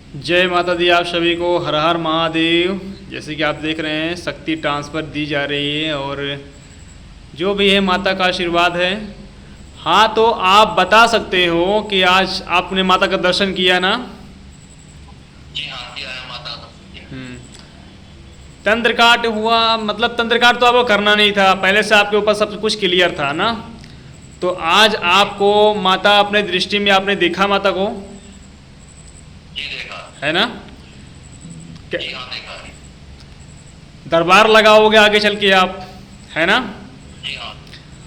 जय माता दी आप सभी को। हर हर महादेव। जैसे कि आप देख रहे हैं शक्ति ट्रांसफ़र दी जा रही है और जो भी है माता का आशीर्वाद है। हाँ, तो आप बता सकते हो कि आज आपने माता का दर्शन किया ना? जी हाँ, किया है माता का दर्शन किया। तंत्रकाट हुआ, मतलब तंत्रकाट तो आपको करना नहीं था, पहले से आपके ऊपर सब कुछ क्लियर था ना। तो आज आपको माता अपने दृष्टि में आपने देखा माता को, जी देखा है ना? जी हाँ देखा है। दरबार लगाओगे आगे चल के आप, है ना? जी हाँ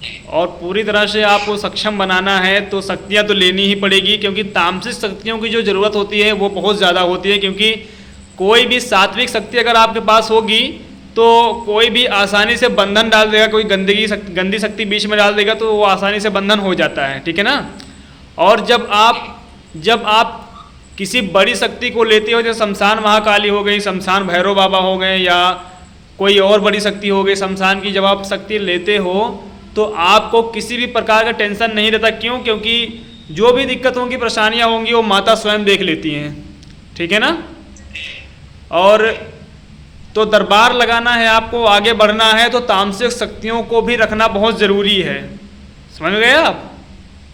जी। और पूरी तरह से आपको सक्षम बनाना है तो शक्तियाँ तो लेनी ही पड़ेगी, क्योंकि तामसिक शक्तियों की जो ज़रूरत होती है वो बहुत ज़्यादा होती है। क्योंकि कोई भी सात्विक शक्ति अगर आपके पास होगी तो कोई भी आसानी से बंधन डाल देगा, कोई गंदी शक्ति बीच में डाल देगा तो वो आसानी से बंधन हो जाता है, ठीक है ना। और जब आप किसी बड़ी शक्ति को लेते हो, जैसे शमशान महाकाली हो गई, शमशान भैरव बाबा हो गए, या कोई और बड़ी शक्ति हो गई शमशान की, जब आप शक्ति लेते हो तो आपको किसी भी प्रकार का टेंशन नहीं रहता। क्यों? क्योंकि जो भी दिक्कत होंगी, परेशानियाँ होंगी, वो माता स्वयं देख लेती हैं, ठीक है ना। और तो दरबार लगाना है आपको, आगे बढ़ना है तो तामसिक शक्तियों को भी रखना बहुत ज़रूरी है। समझ गए आप?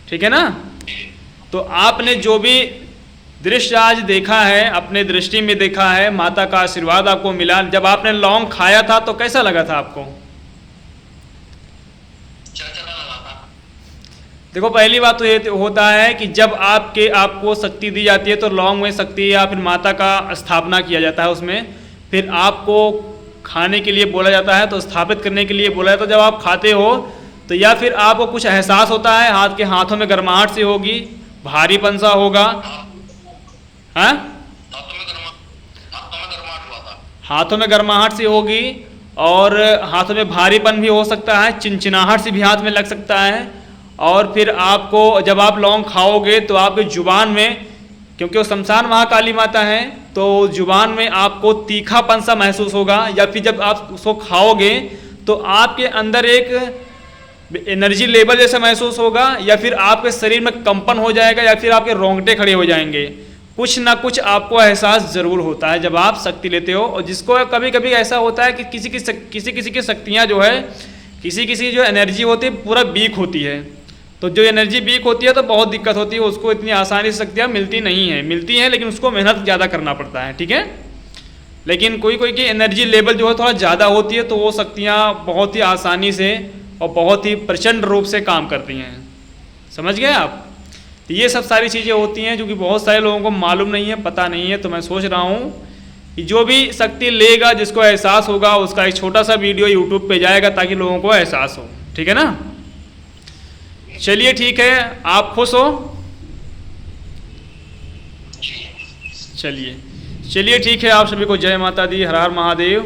ठीक है ना। तो आपने जो भी दृश्य आज देखा है, अपने दृष्टि में देखा है, माता का आशीर्वाद आपको मिला। जब आपने लौंग खाया था तो कैसा लगा था आपको? चला लगा था। देखो, पहली बात तो ये होता है कि जब आपको शक्ति दी जाती है तो लौंग में शक्ति या फिर माता का स्थापना किया जाता है उसमें। फिर आपको खाने के लिए बोला जाता है तो स्थापित करने के लिए बोला जाता है। जब आप खाते हो तो या फिर आपको कुछ एहसास होता है, हाथों में गर्माहट सी होगी, भारीपन सा होगा। हाँ, हाथों में गर्माहट हुआ था। हाथों में गर्माहट सी होगी और हाथों में भारीपन भी हो सकता है, चिनचिनाहट सी भी हाथ में लग सकता है। और फिर आपको जब आप लौंग खाओगे तो आपके जुबान में, क्योंकि वो शमशान महाकाली माता है, तो जुबान में आपको तीखापन सा महसूस होगा। या फिर जब आप उसको खाओगे तो आपके अंदर एक एनर्जी लेवल जैसा महसूस होगा, या फिर आपके शरीर में कंपन हो जाएगा, या फिर आपके रोंगटे खड़े हो जाएंगे। कुछ ना कुछ आपको एहसास ज़रूर होता है जब आप शक्ति लेते हो। और जिसको कभी कभी ऐसा होता है कि किसी की शक्तियाँ जो है, किसी जो एनर्जी होती है पूरा वीक होती है। तो जो एनर्जी वीक होती है तो बहुत दिक्कत होती है, उसको इतनी आसानी से शक्तियाँ मिलती नहीं हैं, मिलती हैं लेकिन उसको मेहनत ज़्यादा करना पड़ता है, ठीक है। लेकिन कोई की एनर्जी लेवल जो है थोड़ा ज़्यादा होती है तो वो शक्तियाँ बहुत ही आसानी से और बहुत ही प्रचंड रूप से काम करती हैं। समझ गए आप? तो ये सब सारी चीज़ें होती हैं जो कि बहुत सारे लोगों को मालूम नहीं है, पता नहीं है। तो मैं सोच रहा हूँ कि जो भी शक्ति लेगा, जिसको एहसास होगा, उसका एक छोटा सा वीडियो यूट्यूब पे जाएगा ताकि लोगों को एहसास हो, ठीक है ना। चलिए ठीक है, आप खुश हो? चलिए ठीक है, आप सभी को जय माता दी, हर हर महादेव।